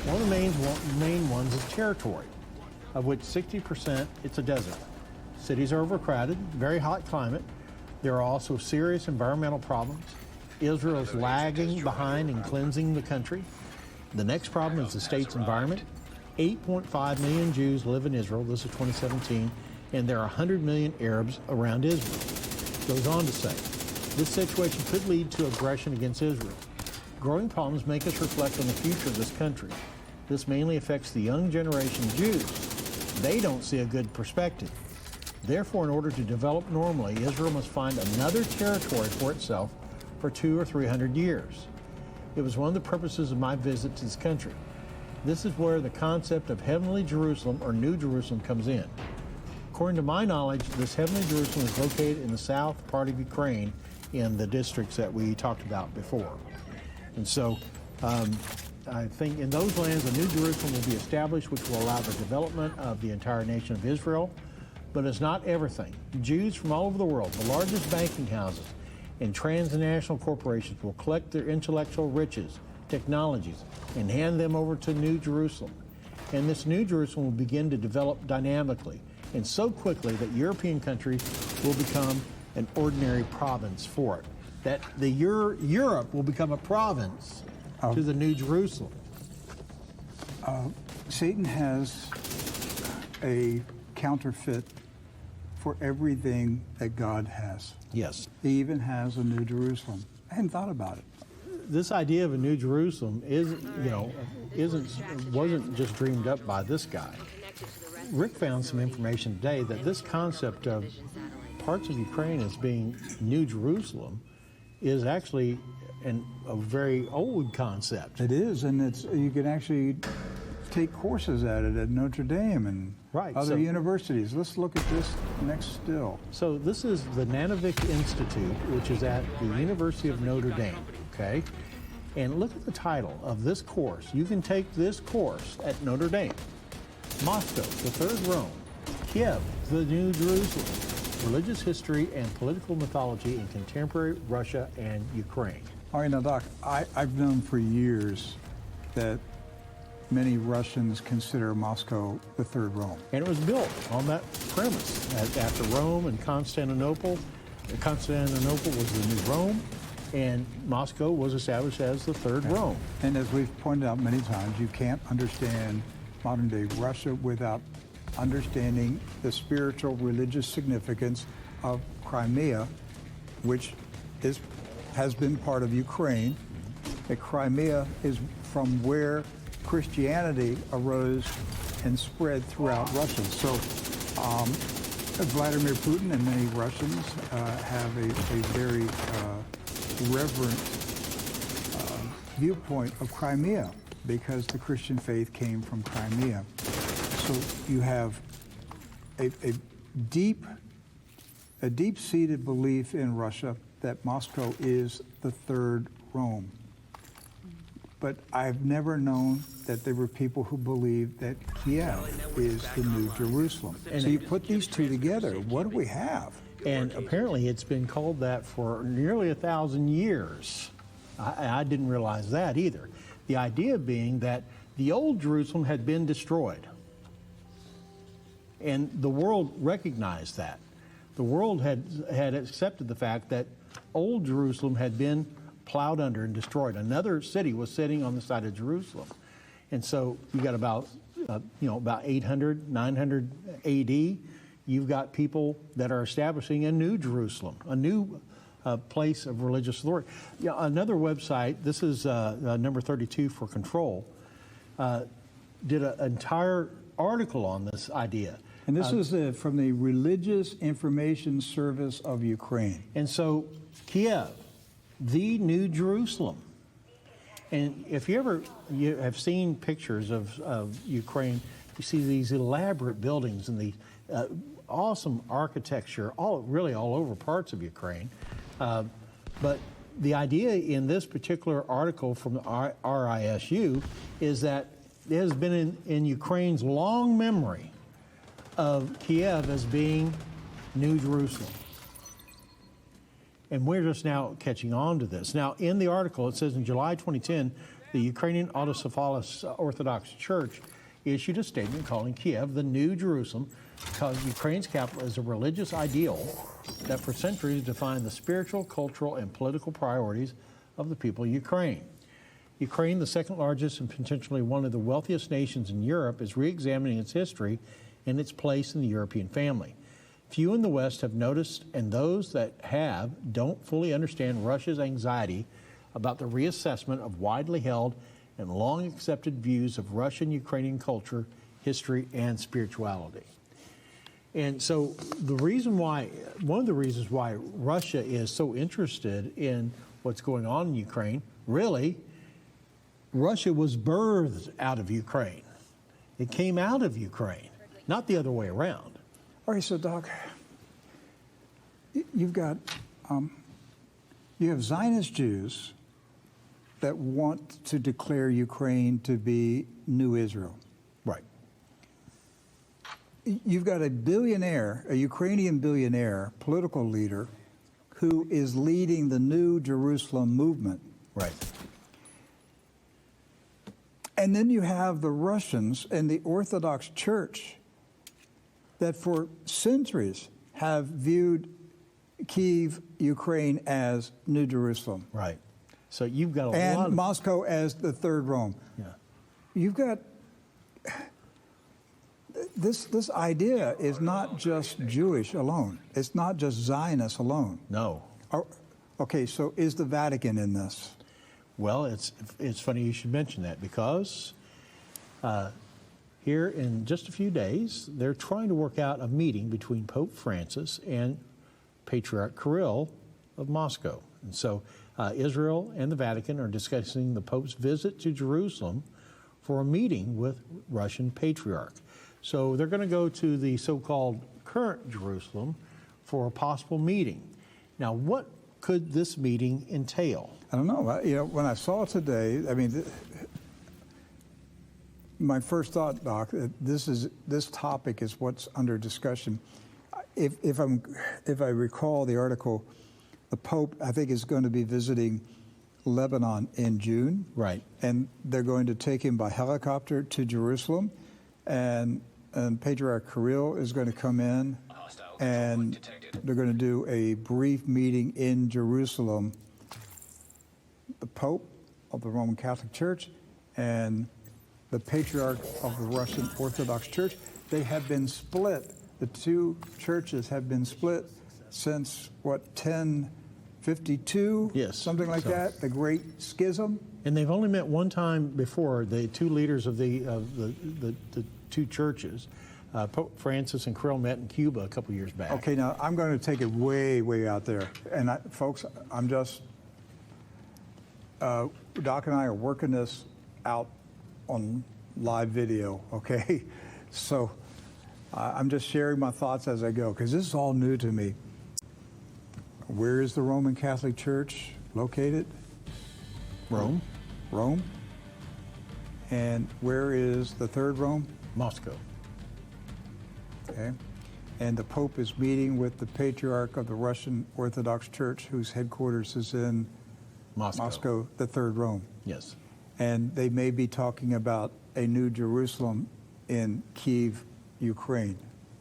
One of the main ones is territory, of which 60% it's a desert. Cities are overcrowded, very hot climate. There are also serious environmental problems. Israel is lagging behind in cleansing the country. The next problem is the state's environment. 8.5 million Jews live in Israel, this is 2017, and there are 100 million Arabs around Israel. Goes on to say, this situation could lead to aggression against Israel. Growing problems make us reflect on the future of this country. This mainly affects the young generation of Jews. They don't see a good perspective. Therefore, in order to develop normally, Israel must find another territory for itself for 200 or 300 years. It was one of the purposes of my visit to this country. This is where the concept of Heavenly Jerusalem or New Jerusalem comes in. According to my knowledge, this Heavenly Jerusalem is located in the south part of Ukraine in the districts that we talked about before. And so I think in those lands, a New Jerusalem will be established, which will allow the development of the entire nation of Israel. But it's not everything. Jews from all over the world, the largest banking houses and transnational corporations will collect their intellectual riches, technologies, and hand them over to New Jerusalem. And this New Jerusalem will begin to develop dynamically and so quickly that European countries will become an ordinary province for it. That the Europe will become a province to the New Jerusalem. Satan has a counterfeit for everything that God has. Yes. He even has a New Jerusalem. I hadn't thought about it. This idea of a New Jerusalem wasn't just dreamed up by this guy. Rick found some information today that this concept of parts of Ukraine as being New Jerusalem is actually a very old concept. It is, and you can actually take courses at it at Notre Dame and other universities. Let's look at this next still. So this is the Nanovic Institute, which is at the University of Notre Dame, okay? And look at the title of this course. You can take this course at Notre Dame. Moscow, the Third Rome. Kiev, the New Jerusalem. Religious history and political mythology in contemporary Russia and Ukraine. All right, now, Doc, I've known for years that many Russians consider Moscow the Third Rome. And it was built on that premise. After Rome and Constantinople, Constantinople was the new Rome, and Moscow was established as the Third Rome. And as we've pointed out many times, you can't understand modern-day Russia without understanding the spiritual, religious significance of Crimea, which has been part of Ukraine. That Crimea is from where Christianity arose and spread throughout Russia. So Vladimir Putin and many Russians have a very reverent viewpoint of Crimea because the Christian faith came from Crimea. So you have a deep-seated belief in Russia that Moscow is the Third Rome. But I've never known that there were people who believed that Kiev is the New Jerusalem. And so you put these two together, what do we have? And apparently it's been called that for nearly 1,000 years. I didn't realize that either. The idea being that the old Jerusalem had been destroyed. And the world recognized that. The world had accepted the fact that old Jerusalem had been plowed under and destroyed. Another city was sitting on the side of Jerusalem. And so you got about 800, 900 AD, you've got people that are establishing a new Jerusalem, a new place of religious authority. Yeah, another website, this is number 32 for Control, did an entire article on this idea. And this is from the Religious Information Service of Ukraine. And so Kiev, the New Jerusalem. And if you have seen pictures of Ukraine, you see these elaborate buildings and the awesome architecture, really all over parts of Ukraine. But the idea in this particular article from the RISU is that it has been in Ukraine's long memory of Kiev as being New Jerusalem. And we're just now catching on to this. Now, in the article, it says in July 2010, the Ukrainian Autocephalous Orthodox Church issued a statement calling Kiev the New Jerusalem because Ukraine's capital is a religious ideal that for centuries defined the spiritual, cultural, and political priorities of the people of Ukraine. Ukraine, the second largest and potentially one of the wealthiest nations in Europe, is re-examining its history and its place in the European family. Few in the West have noticed, and those that have don't fully understand Russia's anxiety about the reassessment of widely held and long accepted views of Russian-Ukrainian culture, history, and spirituality. And so one of the reasons why Russia is so interested in what's going on in Ukraine, really, Russia was birthed out of Ukraine. It came out of Ukraine, not the other way around. All right, so Doc, you have Zionist Jews that want to declare Ukraine to be New Israel. Right. You've got a billionaire, a Ukrainian billionaire, political leader, who is leading the New Jerusalem movement. Right. And then you have the Russians and the Orthodox Church that for centuries have viewed Kyiv, Ukraine, as New Jerusalem. Right. So you've got a lot And of... Moscow as the third Rome. Yeah. You've got... This idea is not just Jewish alone. It's not just Zionist alone. No. Okay, so is the Vatican in this? Well, it's funny you should mention that, because here in just a few days, they're trying to work out a meeting between Pope Francis and Patriarch Kirill of Moscow. And so Israel and the Vatican are discussing the Pope's visit to Jerusalem for a meeting with Russian Patriarch. So they're going to go to the so-called current Jerusalem for a possible meeting. Now, what could this meeting entail? I don't know. You know, when I saw it today, I mean, my first thought, Doc, this topic is what's under discussion. If I recall the article, the Pope, I think, is going to be visiting Lebanon in June. Right. And they're going to take him by helicopter to Jerusalem, and Patriarch Kirill is going to come in, and they're going to do a brief meeting in Jerusalem. The Pope of the Roman Catholic Church and the Patriarch of the Russian Orthodox Church, they have been split. The two churches have been split since, what, 1052? Yes. Something like that, the Great Schism. And they've only met one time before, the two leaders of the two churches. Pope Francis and Kirill met in Cuba a couple years back. Okay, now I'm going to take it way, way out there. And folks, I'm just, Doc and I are working this out on live video, okay? So I'm just sharing my thoughts as I go, because this is all new to me. Where is the Roman Catholic Church located? Rome. Rome. And where is the third Rome? Moscow. Okay. And the Pope is meeting with the Patriarch of the Russian Orthodox Church, whose headquarters is in Moscow, the third Rome. Yes. And they may be talking about a new Jerusalem in Kyiv, Ukraine.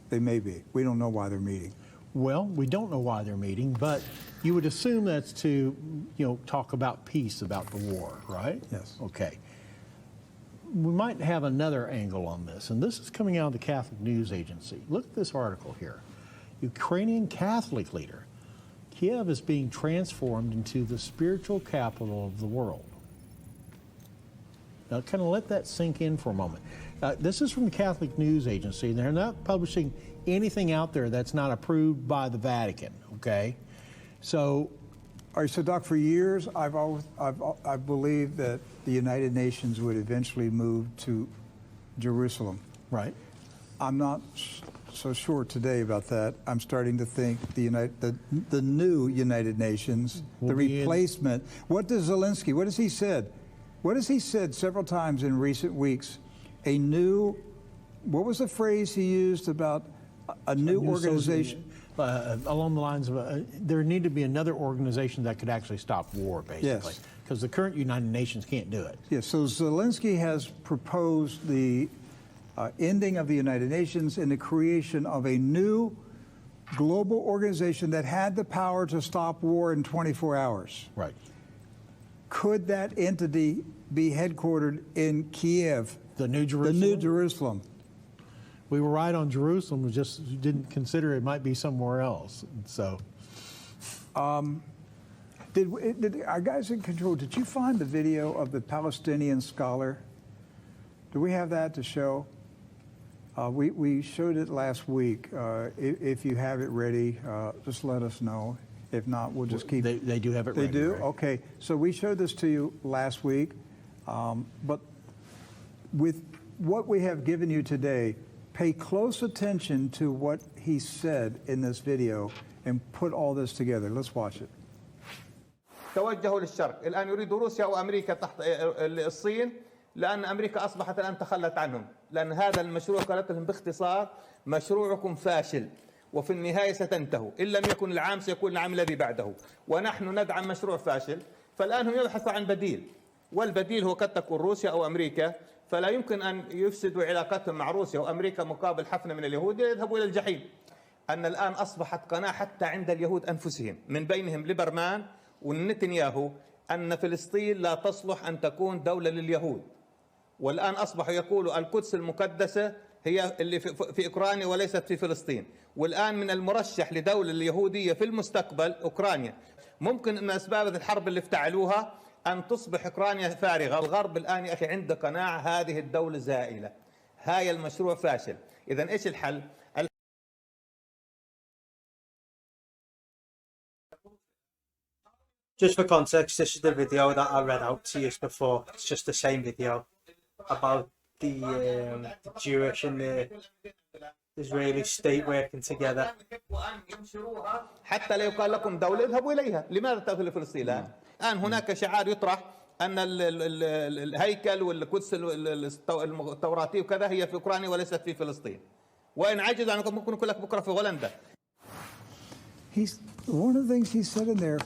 They may be. We don't know why they're meeting. Well, we don't know why they're meeting, but you would assume that's to, talk about peace, about the war, right? Yes. Okay. We might have another angle on this, and this is coming out of the Catholic News Agency. Look at this article here. Ukrainian Catholic leader. Kiev is being transformed into the spiritual capital of the world. Now, kind of let that sink in for a moment. This is from the Catholic News Agency, and they're not publishing anything out there that's not approved by the Vatican, okay? So, all right, so Doc, for years, I've believed that the United Nations would eventually move to Jerusalem. right. I'm not so sure today about that. I'm starting to think the new United Nations, Will the be replacement. What does Zelensky, what has he said? What has he said several times in recent weeks? A new, what was the phrase he used about a new organization? Along the lines of, there need to be another organization that could actually stop war, basically. Yes. Because the current United Nations can't do it. Yes, so Zelensky has proposed the ending of the United Nations and the creation of a new global organization that had the power to stop war in 24 hours. Right. Could that entity be headquartered in Kiev? The New Jerusalem? The New Jerusalem. We were right on Jerusalem, we just didn't consider it might be somewhere else. So, Did our guys in control, did you find the video of the Palestinian scholar? Do we have that to show? We showed it last week. If you have it ready, just let us know. If not, we'll just keep... They do have it ready. They do? Right? Okay. So we showed this to you last week. But with what we have given you today, pay close attention to what he said in this video and put all this together. Let's watch it. توجهوا للشرق، الآن يريدوا روسيا وأمريكا تحت الصين، لأن أمريكا أصبحت الآن تخلت عنهم، لأن هذا المشروع قالت لهم باختصار مشروعكم فاشل وفي النهاية ستنتهوا، إن لم يكن العام سيكون العام الذي بعده، ونحن ندعم مشروع فاشل، فالآن هم يبحثوا عن بديل، والبديل هو قد تكون روسيا أو أمريكا فلا يمكن أن يفسدوا علاقتهم مع روسيا وأمريكا مقابل حفنة من اليهود يذهبوا إلى الجحيم. أن الآن أصبحت قناعة حتى عند اليهود أنفسهم من بينهم ليبرمان ونتنياهو أن فلسطين لا تصلح أن تكون دولة لليهود. والآن أصبحوا يقولوا القدس المقدسة هي اللي في أوكرانيا وليست في فلسطين. والآن من المرشح لدولة اليهودية في المستقبل أوكرانيا. ممكن من أسباب الحرب اللي افتعلوها أن تصبح أوكرانيا فارغة. الغرب الآن يا أخي عنده قناعة هذه الدولة زائلة، هاي المشروع فاشل. إذن إيش الحل؟ Just for context, this is the video that I read out to you before. It's just the same video about the Jewish and the Israeli state working together. حتى لا يقال لكم دولة اذهبوا إليها. لماذا تأتوا لفلسطين الآن؟ الآن هناك شعار يطرح أن الهيكل والقدس التوراتي وكذا هي في أوكرانيا وليست في فلسطين. وإن عجزوا عنكم ممكن يقول لك بكرة في هولندا. One of the things he said in there,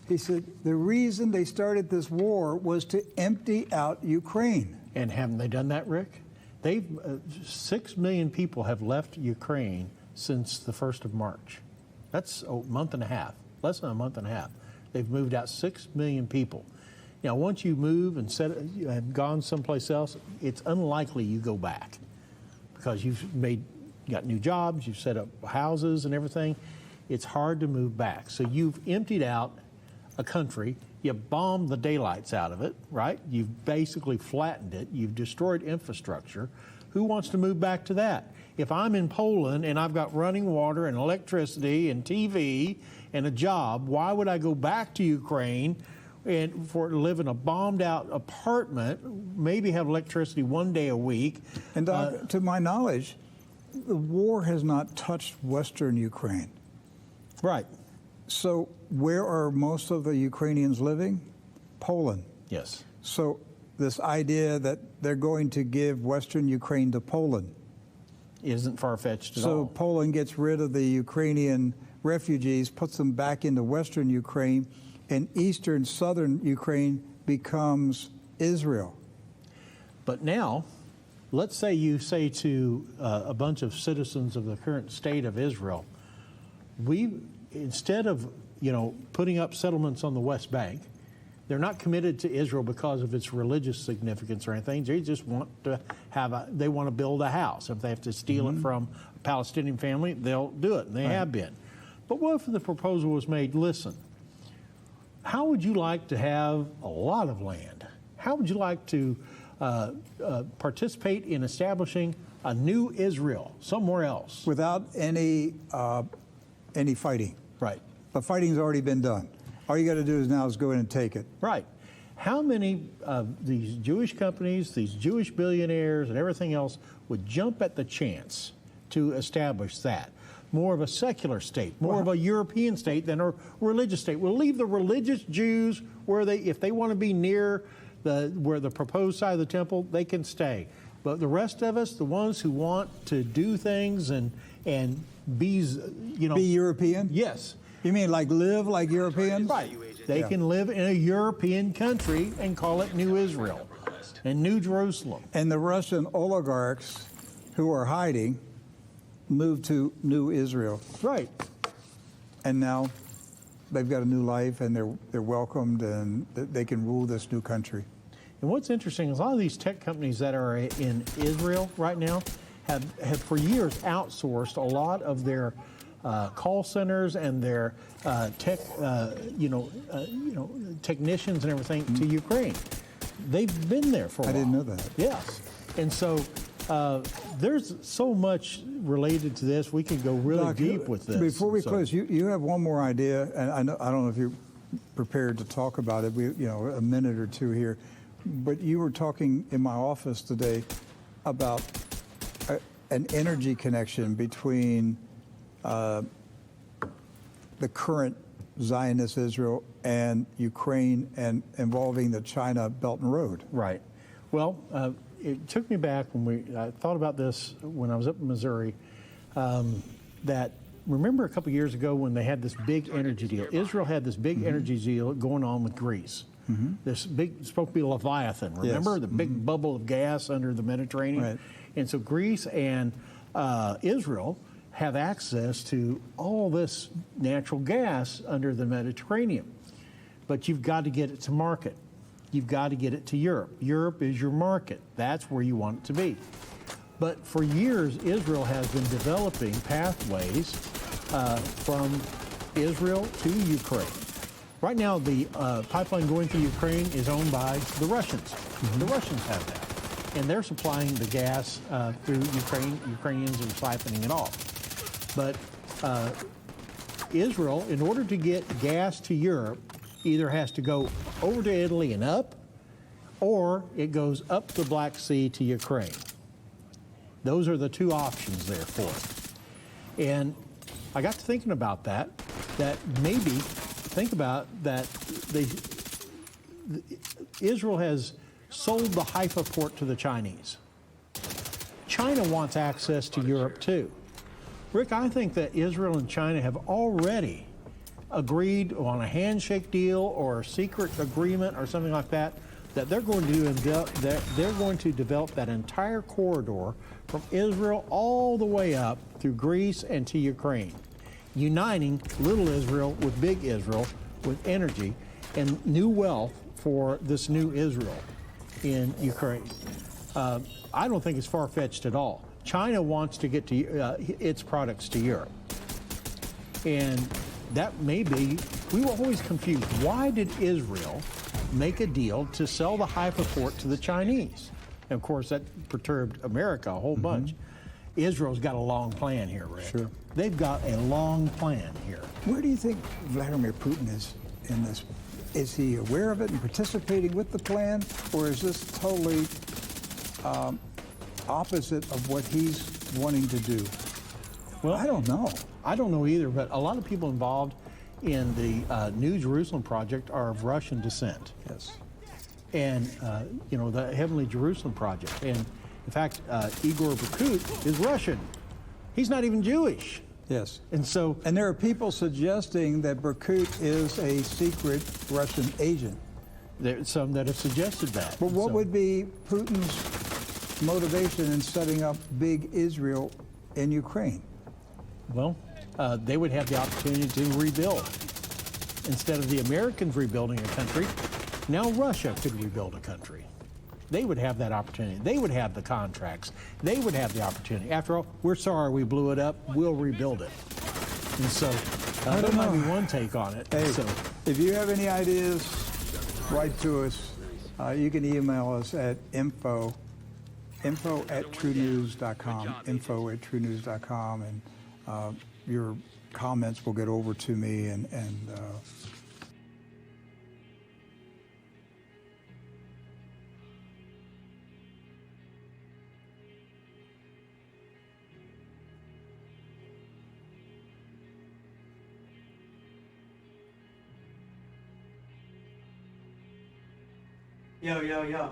he said the reason they started this war was to empty out Ukraine. And haven't they done that, Rick? They've 6 million people have left Ukraine since the 1st of March. That's a month and a half, less than a month and a half. They've moved out 6 million people. Now, once you move and gone someplace else, it's unlikely you go back because you got new jobs, you've set up houses and everything. It's hard to move back. So you've emptied out a country, you bombed the daylights out of it, right? You've basically flattened it. You've destroyed infrastructure. Who wants to move back to that? If I'm in Poland and I've got running water and electricity and TV and a job, why would I go back to Ukraine and live in a bombed out apartment, maybe have electricity one day a week? And Doc, to my knowledge, the war has not touched Western Ukraine. Right. So where are most of the Ukrainians living? Poland. Yes. So this idea that they're going to give Western Ukraine to Poland isn't far-fetched at all. So Poland gets rid of the Ukrainian refugees, puts them back into Western Ukraine, and Eastern Southern Ukraine becomes Israel. But now, let's say you say to a bunch of citizens of the current state of Israel, instead of putting up settlements on the West Bank, they're not committed to Israel because of its religious significance or anything. They just want to they want to build a house. If they have to steal it from a Palestinian family, they'll do it, and they have been. But what if the proposal was made, listen, how would you like to have a lot of land? How would you like to participate in establishing a new Israel somewhere else? Without any fighting. Right. The fighting's already been done. All you got to do now is go in and take it. Right. How many of these Jewish companies, these Jewish billionaires and everything else would jump at the chance to establish that? More of a secular state, more of a European state than a religious state. We'll leave the religious Jews if they want to be near where the proposed side of the temple, they can stay. But the rest of us, the ones who want to do things and be European? Yes. You mean live like Europeans? Right. They can live in a European country and call it New Israel and New Jerusalem. And the Russian oligarchs who are hiding moved to New Israel. Right. And now they've got a new life and they're welcomed and they can rule this new country. And what's interesting is a lot of these tech companies that are in Israel right now have for years outsourced a lot of their call centers and their technicians and everything to Ukraine. They've been there for a while. I didn't know that. Yes. And so there's so much related to this. We can go really Doc, deep with this. Before we close, you have one more idea, and I don't know if you're prepared to talk about it. A minute or two here, but you were talking in my office today about an energy connection between the current Zionist Israel and Ukraine and involving the China Belt and Road. Right. Well, it took me back when I thought about this when I was up in Missouri, that remember a couple years ago when they had this big energy deal. Israel had this big energy deal going on with Greece. This big, it's supposed to be Leviathan, remember? Yes. The big bubble of gas under the Mediterranean? Right. And so Greece and Israel have access to all this natural gas under the Mediterranean. But you've got to get it to market. You've got to get it to Europe. Europe is your market. That's where you want it to be. But for years, Israel has been developing pathways from Israel to Ukraine. Right now, the pipeline going through Ukraine is owned by the Russians. The Russians have that. And they're supplying the gas through Ukraine. Ukrainians are siphoning it off. But Israel, in order to get gas to Europe, either has to go over to Italy and up, or it goes up the Black Sea to Ukraine. Those are the two options there for it. And I got to thinking about that maybe, think about that, Israel has sold the Haifa port to the Chinese. China wants access to Europe too. Rick, I think that Israel and China have already agreed on a handshake deal or a secret agreement or something like that, that they're going to develop that entire corridor from Israel all the way up through Greece and to Ukraine, uniting little Israel with big Israel with energy and new wealth for this new Israel in Ukraine. I don't think it's far-fetched at all. China wants to get to its products to Europe. And that may be, we were always confused. Why did Israel make a deal to sell the Haifa port to the Chinese? And of course, that perturbed America a whole bunch. Israel's got a long plan here, Rick. Sure. They've got a long plan here. Where do you think Vladimir Putin is in this? Is he aware of it and participating with the plan, or is this totally opposite of what he's wanting to do? Well, I don't know. I don't know either, but a lot of people involved in the New Jerusalem project are of Russian descent. Yes. And, the Heavenly Jerusalem Project. And, in fact, Igor Berkut is Russian. He's not even Jewish. Yes. And so... And there are people suggesting that Berkut is a secret Russian agent. There's some that have suggested that. But what would be Putin's motivation in setting up big Israel in Ukraine? Well, they would have the opportunity to rebuild. Instead of the Americans rebuilding a country, now Russia could rebuild a country. They would have that opportunity. They would have the contracts. They would have the opportunity. After all, we're sorry we blew it up. We'll rebuild it. And so that might be one take on it. Hey, so, if you have any ideas, write to us. You can email us at info@truenews.com, info@truenews.com, and your comments will get over to me, and Yo.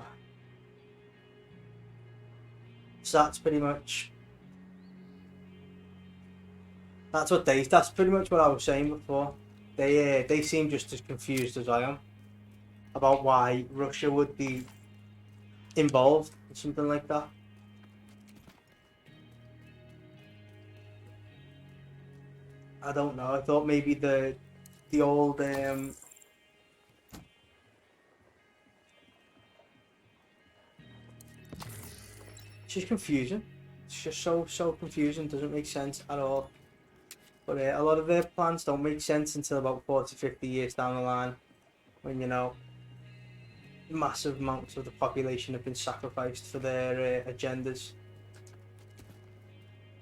So that's pretty much what I was saying before. They seem just as confused as I am about why Russia would be involved in something like that. I don't know. I thought maybe the old it's just confusing. It's just so confusing. Doesn't make sense at all. But a lot of their plans don't make sense until about 40-50 years down the line, when massive amounts of the population have been sacrificed for their agendas.